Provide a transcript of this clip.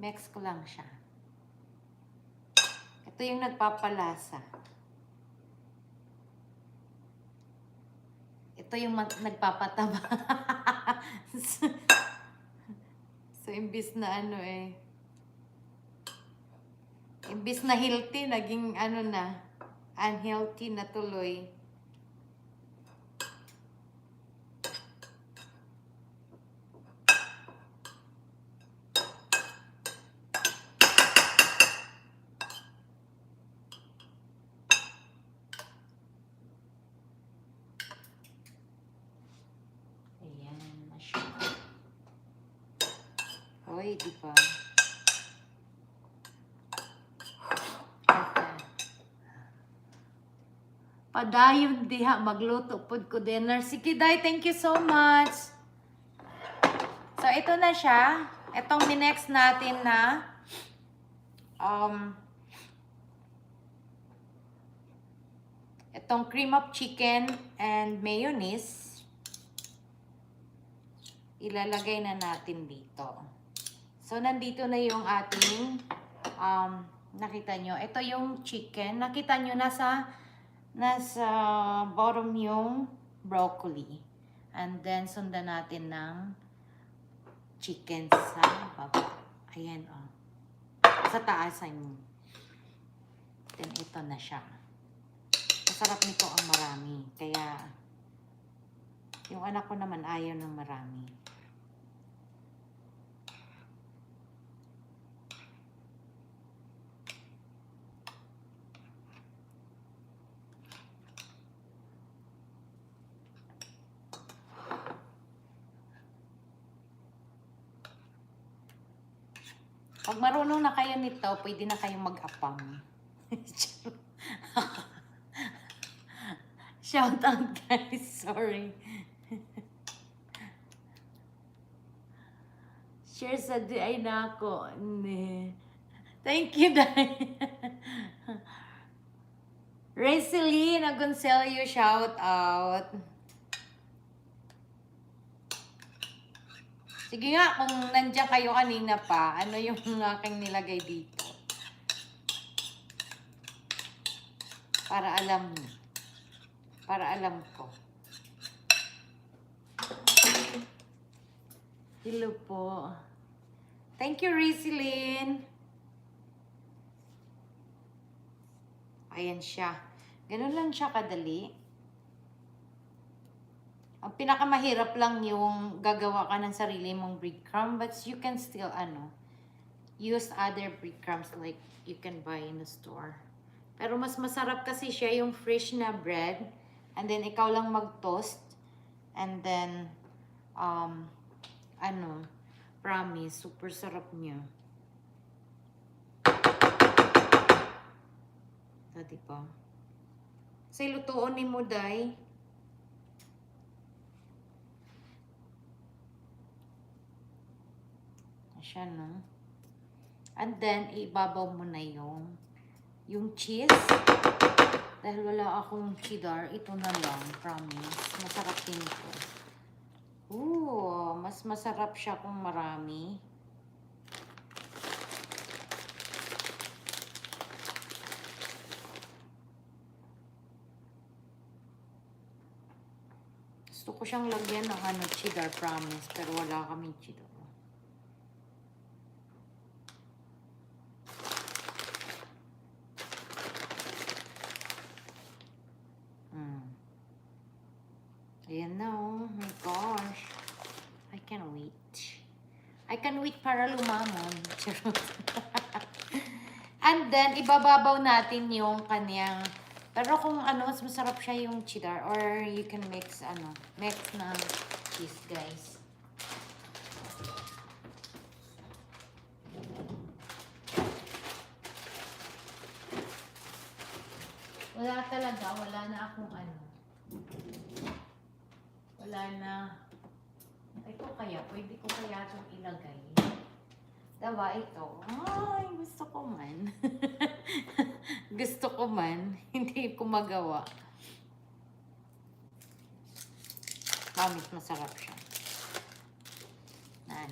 Mix ko lang siya. Ito yung nagpapalasa. Ito yung nagpapataba. So, imbis na ano imbis na healthy, naging ano na, unhealthy na tuloy. Hoy, di ba? Okay. Padayon diha, magluto pod ko dinner. Sige, Day, thank you so much. So, ito na siya. Itong minex natin na itong cream of chicken and mayonnaise. Ilalagay na natin dito. So, nandito na yung ating, nakita nyo, ito yung chicken. Nakita nyo, nasa bottom yung broccoli. And then, sundan natin ng chicken sa baba. Ayan, oh. Sa taasan. Then, ito na siya. Masarap nito ang marami. Kaya, yung anak ko naman ayaw ng marami. Pag marunong na kayo nito, pwede na kayong mag-apam. Shout out, guys. Sorry. Share sa di ay nako. Thank you, Day. Raiseline Agoncelio, shout out. Sige nga, kung nandiyan kayo kanina pa, ano yung aking nilagay dito? Para alam niyo. Para alam ko. Hello po. Thank you, Raiseline. Ayan siya. Ganun lang siya kadali. Ang pinakamahirap lang yung gagawa ka ng sarili mong breadcrumb, but you can still, use other breadcrumbs like you can buy in the store. Pero mas masarap kasi siya yung fresh na bread, and then ikaw lang mag-toast, and then, promise, super sarap niya. Diba? Say, lutoon ni mo, Day. Siya, no? And then, ibabaw mo na yung cheese. Dahil wala akong cheddar, ito na lang, promise. Masarap din ito. Ooh, mas masarap siya kung marami. Gusto ko siyang lagyan ng cheddar, promise. Pero wala kaming cheddar. Ayan na, oh my gosh. I can't wait. I can't wait para lumamon. And then, ibababaw natin yung kanyang, pero kung mas masarap siya yung cheddar, or you can mix na cheese, guys. Wala talaga, wala na akong wala na. Ito kaya, pwede ko kaya itong ilagay. Diba ito? Ay, gusto ko man. Gusto ko man. Hindi ko magawa. Promise, masarap siya. Na